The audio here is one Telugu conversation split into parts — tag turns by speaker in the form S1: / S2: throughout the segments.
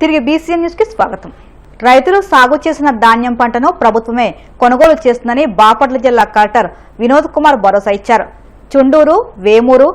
S1: తిరిగి బీసీఎన్ న్యూస్ కి స్వాగతం. రైతులు సాగు చేసిన ధాన్యం పంటను ప్రభుత్వమే కొనుగోలు చేస్తుందని బాపట్ల జిల్లా కలెక్టర్ వినోద్ కుమార్ భరోసా ఇచ్చారు. చుండూరు, వేమూరు,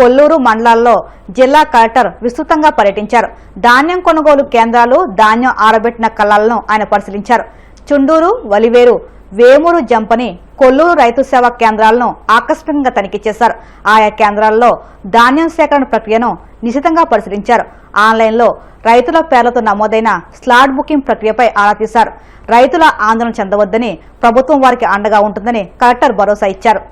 S1: కొల్లూరు మండలాల్లో జిల్లా కలెక్టర్ విస్తృతంగా పర్యటించారు. ధాన్యం కొనుగోలు కేంద్రాలు, ధాన్యం ఆరబెట్టిన కళ్ళాలను ఆయన పరిశీలించారు. చుండూరు, వలివేరు, వేమూరు, జంపని, కొల్లూరు రైతు సేవా కేంద్రాలను ఆకస్మికంగా తనిఖీ చేశారు. ఆయా కేంద్రాల్లో ధాన్యం సేకరణ ప్రక్రియను నిశితంగా పరిశీలించారు. ఆన్లైన్లో రైతుల పేర్లతో నమోదైన స్లాట్ బుకింగ్ ప్రక్రియపై ఆరా తీశారు. రైతుల ఆందోళన చెందవద్దని, ప్రభుత్వం వారికి అండగా ఉంటుందని కలెక్టర్ భరోసా ఇచ్చారు.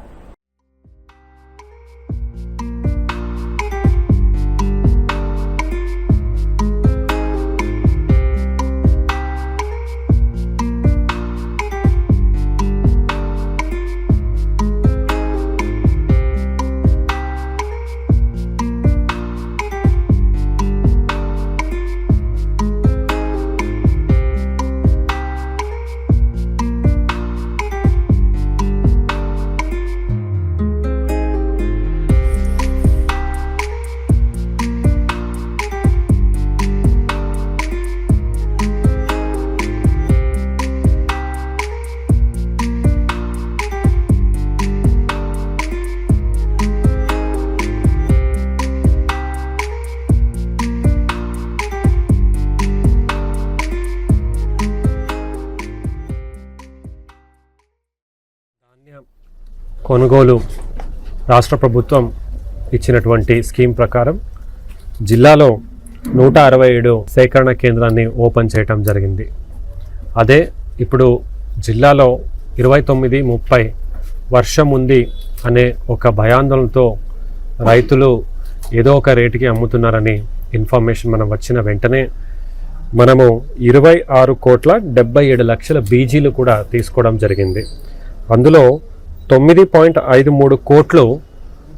S2: కొనుగోలు రాష్ట్ర ప్రభుత్వం ఇచ్చినటువంటి స్కీమ్ ప్రకారం జిల్లాలో 167 సేకరణ కేంద్రాన్ని ఓపెన్ చేయటం జరిగింది. అదే ఇప్పుడు జిల్లాలో 29-30 వర్షం ఉంది అనే ఒక భయాందోళనతో రైతులు ఏదో ఒక రేటుకి అమ్ముతున్నారని ఇన్ఫర్మేషన్ మనం వచ్చిన వెంటనే మనము 26,77,00,000 బీజీలు కూడా తీసుకోవడం జరిగింది. అందులో 9.53 కోట్ల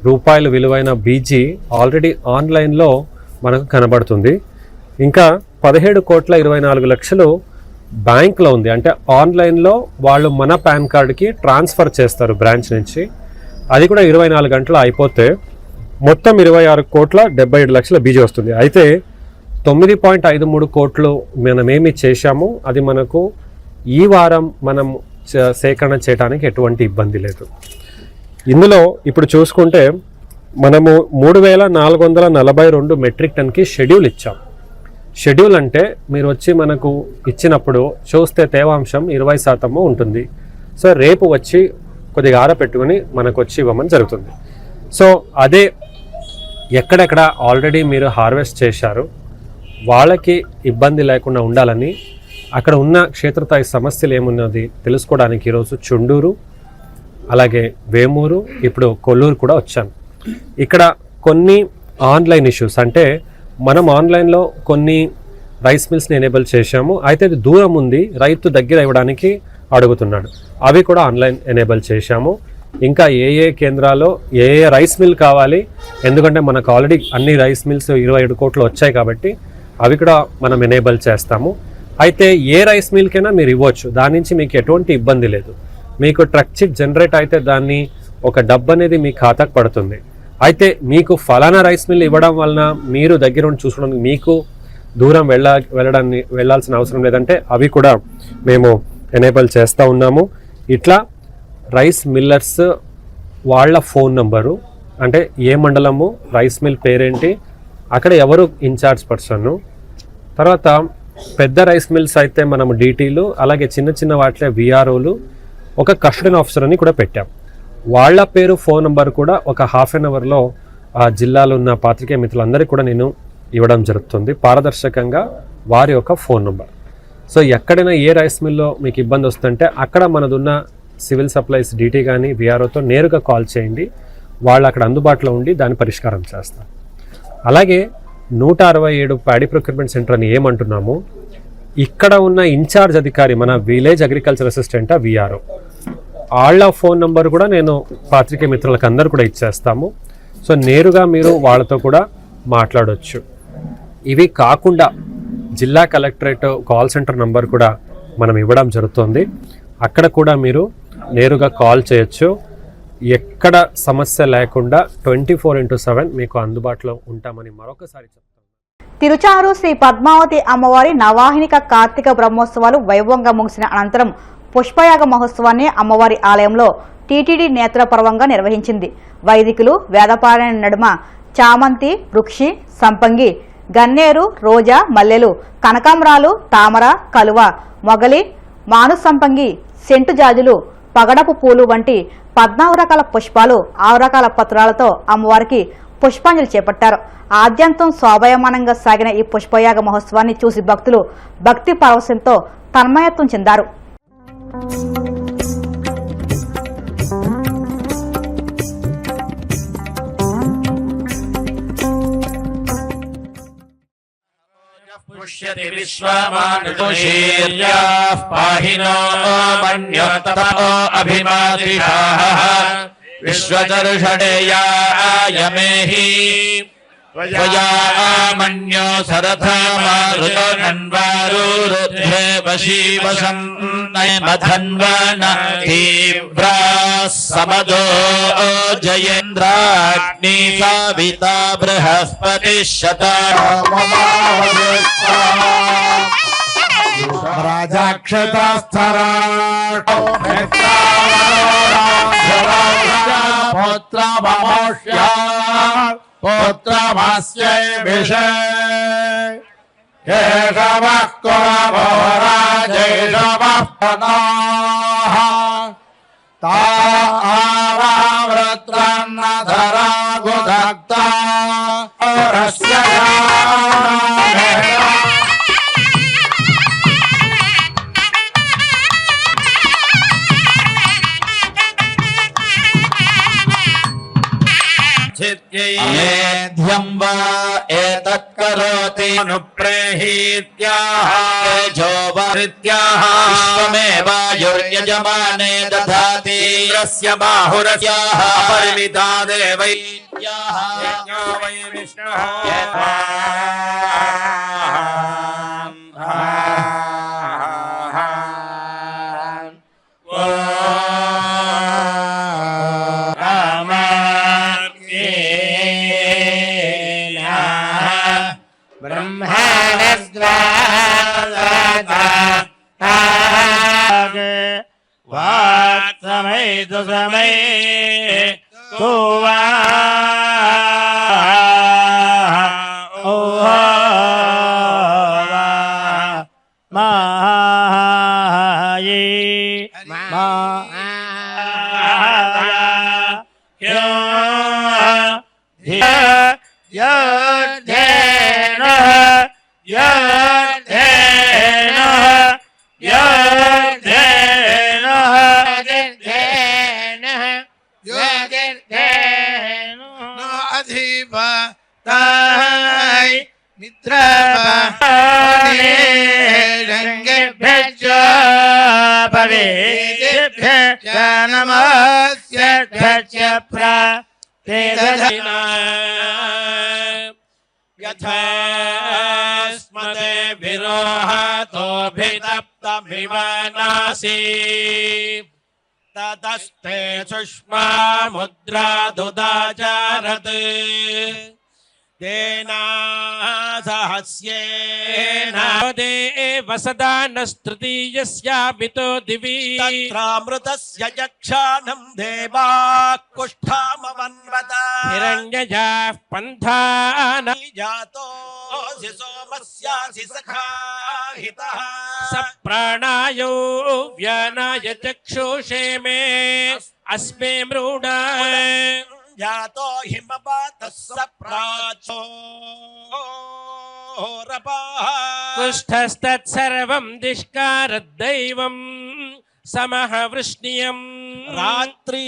S2: రూపాయల విలువైన బీజీ ఆల్రెడీ ఆన్లైన్లో మనకు కనబడుతుంది. ఇంకా 17,24,00,000 బ్యాంక్లో ఉంది. అంటే ఆన్లైన్లో వాళ్ళు మన పాన్ కార్డుకి ట్రాన్స్ఫర్ చేస్తారు బ్రాంచ్ నుంచి. అది కూడా 24 గంటలు అయిపోతే మొత్తం 26,77,00,000 బీజీ వస్తుంది. అయితే 9.53 కోట్లు మనమేమి చేశాము, అది మనకు ఈ వారం మనం సేకరణ చేయడానికి ఎటువంటి ఇబ్బంది లేదు. ఇందులో ఇప్పుడు చూసుకుంటే మనము 3,442 మెట్రిక్ టన్కి షెడ్యూల్ ఇచ్చాం. షెడ్యూల్ అంటే మీరు వచ్చి మనకు ఇచ్చినప్పుడు చూస్తే తేవాంశం 20% ఉంటుంది. సో రేపు వచ్చి కొద్దిగా ఆరపెట్టుకుని మనకు వచ్చి ఇవ్వమని జరుగుతుంది. సో అదే ఎక్కడెక్కడ ఆల్రెడీ మీరు హార్వెస్ట్ చేశారు వాళ్ళకి ఇబ్బంది లేకుండా ఉండాలని, అక్కడ ఉన్న క్షేత్రస్థాయి సమస్యలు ఏమున్నది తెలుసుకోవడానికి ఈరోజు చుండూరు, అలాగే వేమూరు, ఇప్పుడు కొల్లూరు కూడా వచ్చాను. ఇక్కడ కొన్ని ఆన్లైన్ ఇష్యూస్, అంటే మనం ఆన్లైన్లో కొన్ని రైస్ మిల్స్ని ఎనేబుల్ చేశాము. అయితే అది దూరం ఉంది, రైతు దగ్గర ఇవ్వడానికి అడుగుతున్నాడు. అవి కూడా ఆన్లైన్ ఎనేబుల్ చేశాము. ఇంకా ఏ కేంద్రాల్లో ఏ రైస్ మిల్ కావాలి, ఎందుకంటే మనకు ఆల్రెడీ అన్ని రైస్ మిల్స్ 27 కోట్లు వచ్చాయి కాబట్టి అవి కూడా మనం ఎనేబుల్ చేస్తాము. అయితే ఏ రైస్ మిల్కైనా మీరు ఇవ్వచ్చు, దాని నుంచి మీకు ఎటువంటి ఇబ్బంది లేదు. మీకు ట్రక్ చిప్ జనరేట్ అయితే దాన్ని ఒక డబ్బు అనేది మీ ఖాతాకు పడుతుంది. అయితే మీకు ఫలానా రైస్ మిల్ ఇవ్వడం వలన మీరు దగ్గర ఉండి చూసుకోవడానికి మీకు దూరం వెళ్ళాల్సిన అవసరం లేదంటే అవి కూడా మేము ఎనేబుల్ చేస్తూ ఉన్నాము. ఇట్లా రైస్ మిల్లర్స్ వాళ్ళ ఫోన్ నంబరు, అంటే ఏ మండలము, రైస్ మిల్ పేరేంటి, అక్కడ ఎవరు ఇన్ఛార్జ్ పర్సన్, తర్వాత పెద్ద రైస్ మిల్స్ అయితే మనము డీటీలు, అలాగే చిన్న చిన్న వాటిలో విఆర్ఓలు, ఒక కస్టడీ ఆఫీసర్ అని కూడా పెట్టాం. వాళ్ళ పేరు, ఫోన్ నెంబర్ కూడా ఒక ½ అన్ అవర్లో ఆ జిల్లాలో ఉన్న పాత్రికేయ మిత్రులందరికీ కూడా నేను ఇవ్వడం జరుగుతుంది, పారదర్శకంగా వారి యొక్క ఫోన్ నెంబర్. సో ఎక్కడైనా ఏ రైస్ మిల్లో మీకు ఇబ్బంది వస్తుంటే అక్కడ మనదున్న సివిల్ సప్లైస్ డీటీ కానీ విఆర్ఓతో నేరుగా కాల్ చేయండి, వాళ్ళు అక్కడ అందుబాటులో ఉండి దాన్ని పరిష్కారం చేస్తారు. అలాగే 167 ప్యాడీ ప్రొక్యూర్మెంట్ సెంటర్ అని ఏమంటున్నాము, ఇక్కడ ఉన్న ఇన్ఛార్జ్ అధికారి, మన విలేజ్ అగ్రికల్చర్ అసిస్టెంట్ విఆర్ఓ, వాళ్ళ ఫోన్ నెంబర్ కూడా నేను పాత్రికేయ మిత్రులకు అందరూ కూడా ఇచ్చేస్తాము. సో నేరుగా మీరు వాళ్ళతో కూడా మాట్లాడవచ్చు. ఇవి కాకుండా జిల్లా కలెక్టరేట్ కాల్ సెంటర్ నంబర్ కూడా మనం ఇవ్వడం జరుగుతుంది. అక్కడ కూడా మీరు నేరుగా కాల్ చేయొచ్చు. ఎక్కడ సమస్య లేకుండా 24/7 మీకు అందుబాటులో ఉంటామని మరొకసారి చెప్తాను.
S1: తిరుచారు శ్రీ పద్మావతి అమ్మవారి నవాహినిక కార్తీక బ్రహ్మోత్సవాలు వైభవంగా ముగిసిన అనంతరం పుష్పయాగ మహోత్సవాన్ని అమ్మవారి ఆలయంలో టీటీడీ నేత్రపర్వంగా నిర్వహించింది. వైదికులు వేదపారాయణ నడుమ చామంతి, వృక్షి, సంపంగి, గన్నేరు, రోజా, మల్లెలు, కనకాంబరాలు, తామర, కలువ, మొగలి, మాను సంపంగి, సెంటు జాజులు, పగడపు పూలు వంటి 14 రకాల పుష్పాలు 6 రకాల పత్రాలతో అమ్మవారికి పుష్పాంజలి చేపట్టారు. ఆద్యంతం శోభాయమానంగా సాగిన ఈ పుష్పయాగ మహోత్సవాన్ని చూసి భక్తులు భక్తి పరవశంతో తన్మయత్వం చెందారు.
S3: पुष्यति विश्वमानुषीर्याः पाहिनो मन्योतपो अभिमात्रिषाः विश्वदर्शनेयायमेहि त्वया मन्यो सरथमारुतो नन्वारुरुध्ये वशीवशं नयमधन्वन तीव्राः समदो जयेन्द्राग्नि सविता बृहस्पतिः पुत्रमस्यै विषयेषवः कुरवो राजेषवः पनाः ता आवृत्रन्नधरा गुदग्धा रस्य मेध्यं वा एतत्करोति अनुप्रेहीत्याः जोवरित्याः विश्वमेवायुर्यजमाने दधाति इन्द्रस्य बाहुरस्याः परिमिता देवैत्याः यज्ञो वै विष्णुः समय तो समय तो यथास्मते विरोहतोभितप्तभिवनासि ततस्ते सुष्मा मुद्रा दुदाचारत् तेना सहस्येन देव सदा नस्तृतीयस्यापितो दिवि तत्रामृतस्य यक्षानं देवाः कुष्ठामवन्वत हिरण्यजाः पन्थान जातो सोमस्यासि सखाहितः स प्राणायो व्यानाय चक्षुषे मे अस्मे मृडा जातो हिमपातः सप्राचो कुष्ठस्तत्सर्वं दिष्कारद्दैवं समः वृष्णियं रात्रि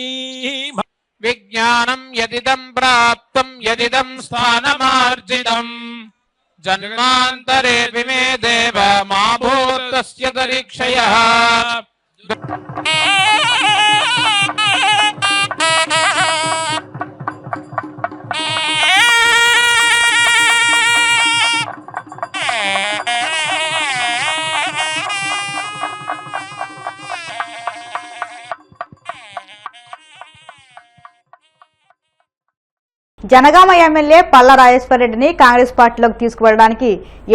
S4: विज्ञानं यदिदं प्राप्तं यदिदं स्थानमार्जितं जन्मान्तरे विमे देव मा भूतस्य दरीक्षयः
S1: జనగామ ఎమ్మెల్యే పల్లా రాజేశ్వరరెడ్డిని కాంగ్రెస్ పార్టీలోకి తీసుకువెళ్లడానికి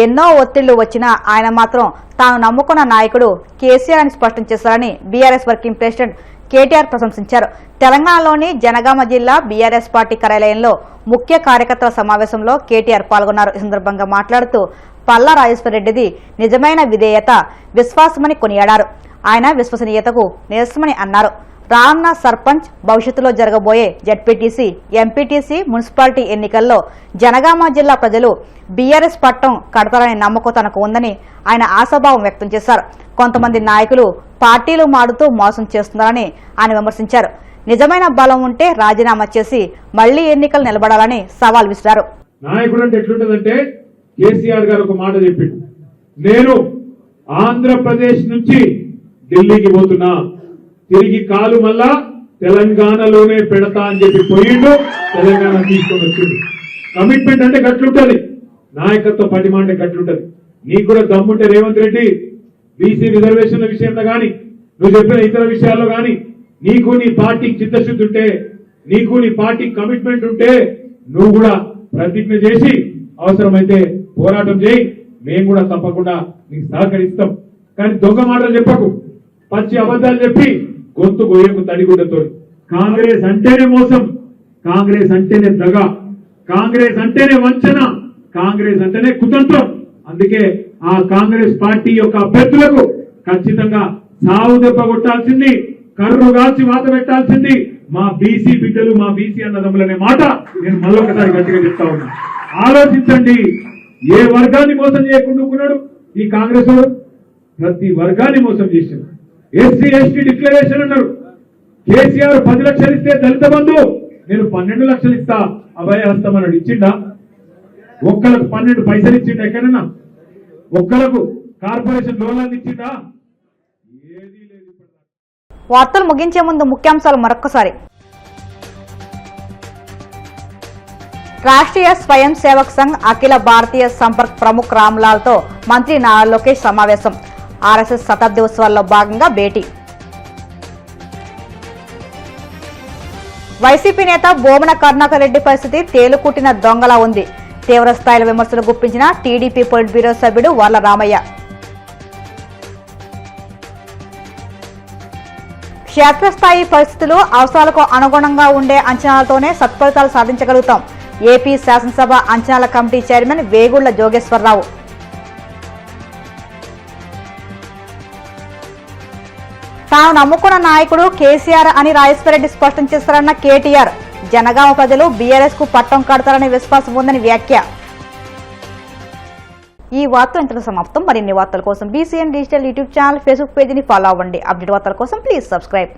S1: ఎన్నో ఒత్తిళ్లు వచ్చినా ఆయన మాత్రం తాను నమ్ముకున్న నాయకుడు కేసీఆర్ అని స్పష్టం చేశారని బీఆర్ఎస్ వర్కింగ్ ప్రెసిడెంట్ కేటీఆర్ ప్రశంసించారు. తెలంగాణలోని జనగామ జిల్లా బీఆర్ఎస్ పార్టీ కార్యాలయంలో ముఖ్య కార్యకర్తల సమావేశంలో కేటీఆర్ పాల్గొన్నారు. ఈ సందర్భంగా మాట్లాడుతూ పల్లా రాజేశ్వరరెడ్డిది నిజమైన విధేయత, విశ్వాసమని కొనియాడారు. ఆయన విశ్వసనీయతకు నిరసనమని అన్నారు. రానున్న సర్పంచ్, భవిష్యత్తులో జరగబోయే జడ్పీటీసీ, ఎంపీటీసీ, మున్సిపాలిటీ ఎన్నికల్లో జనగామ జిల్లా ప్రజలు బీఆర్ఎస్ పట్టం కడతారనే నమ్మకం తనకు ఉందని ఆయన ఆశాభావం వ్యక్తం చేశారు. కొంతమంది నాయకులు పార్టీలు మారుతూ మోసం చేస్తున్నారని ఆయన విమర్శించారు. నిజమైన బలం ఉంటే రాజీనామా చేసి మళ్లీ ఎన్నికలు నిలబడాలని సవాల్ విసిరారు.
S5: నాయకుడు అంటే ఎట్లుంటదంటే కేసీఆర్ గారు ఒక మాట చెప్పిండు, నేను ఆంధ్రప్రదేశ్ నుంచి ఢిల్లీకి పోతున్నా, తిరిగి కాలు మళ్ళా తెలంగాణలోనే పెడతా అని చెప్పి పోయిండు. తెలంగాణ తీసుకొని వచ్చిండు. కమిట్మెంట్ అంటే గట్లుంటది, నాయకత్వ పటిమ అంటే గట్లుంటది. నీకు కూడా దమ్ముంటే రేవంత్ రెడ్డి బీసీ రిజర్వేషన్ల విషయంలో గాని, నువ్వు చెప్పిన ఇతర విషయాల్లో గాని, నీకు నీ పార్టీకి చిత్తశుద్ధి ఉంటే, నీకు నీ పార్టీకి కమిట్మెంట్ ఉంటే నువ్వు కూడా ప్రతిజ్ఞ చేసి అవసరమైతే పోరాటం చేయి. మేము కూడా తప్పకుండా నీకు సహకరిస్తాం. కానీ దొంగ మాటలు చెప్పకు, పచ్చి అబద్ధాలు చెప్పి గొంతు గొయ్యకు తడిగుడ్డతో. కాంగ్రెస్ అంటేనే మోసం, కాంగ్రెస్ అంటేనే దగ, కాంగ్రెస్ అంటేనే వంచన, కాంగ్రెస్ అంటేనే కుతంత్రం. అందుకే ఆ కాంగ్రెస్ పార్టీ యొక్క అభ్యర్థులకు ఖచ్చితంగా సావు దెబ్బ కొట్టాల్సింది, కర్రు కాల్చి వాత పెట్టాల్సింది మా బీసీ బిడ్డలు, మా బీసీ అన్నదమ్ములనే మాట నేను మళ్ళొకసారి గట్టిగా చెప్తా ఉన్నా. ఆలోచించండి, ఏ వర్గాన్ని మోసం చేయకుండా ఈ కాంగ్రెస్ వాడు ప్రతి వర్గాన్ని మోసం చేశారు. ఎస్సీ ఎస్టీ డిక్లరేషన్ అన్నారు. కేసీఆర్ 10 లక్షలు ఇస్తే దళిత బంధు నేను 12 లక్షలు ఇస్తా అభయహస్తం అన్నాడు. ఇచ్చిండా? ఒక్కలకు 12 పైసలు ఇచ్చిండా? ఎక్కడన్నా ఒక్కలకు కార్పొరేషన్ లోన్లు ఇచ్చిండా? ఏదీ లేదు.
S1: వార్తలు ముగించే ముందు ముఖ్యాంశాలు మరొకసారి. రాష్ట్రీయ స్వయం సేవక్ సంఘ్ అఖిల భారతీయ సంపర్క్ ప్రముఖ్ రామ్లాల్ తో మంత్రి నారా లోకేష్ సమావేశం. ఆర్ఎస్ఎస్ శతాబ్ది ఉత్సవాల్లో భాగంగా భేటీ. వైసీపీ నేత బోమన కరుణాకర్ రెడ్డి పరిస్థితి తేలుకుట్టిన దొంగలా ఉంది. తీవ్ర స్థాయిలో విమర్శలు గుప్పించిన టీడీపీ పొలిట్ బ్యూరో సభ్యుడు వర్ల రామయ్య. క్షేత్రస్థాయి పరిస్థితులు, అవసరాలకు అనుగుణంగా ఉండే అంచనాలతోనే సత్ఫలితాలు సాధించగలుగుతాం. ఏపీ శాసనసభ అంచనాల కమిటీ చైర్మన్ వేగుళ్ల జోగేశ్వరరావు. తాను నమ్ముకున్న నాయకుడు కేసీఆర్ అని రాజేశ్వరరెడ్డి స్పష్టం చేస్తారన్న కేటీఆర్. జనగామ ప్రజలు బీఆర్ఎస్ కు పట్టం కడతారనే విశ్వాసం ఉందని వ్యాఖ్య. ఈ వార్తలు ఇంతలో సమాప్తం. మరిన్ని వార్తల కోసం BCN digital YouTube channel, Facebook పేజీని ఫాలో అవ్వండి. అప్డేట్ వార్తల కోసం ప్లీజ్ సబ్స్క్రైబ్.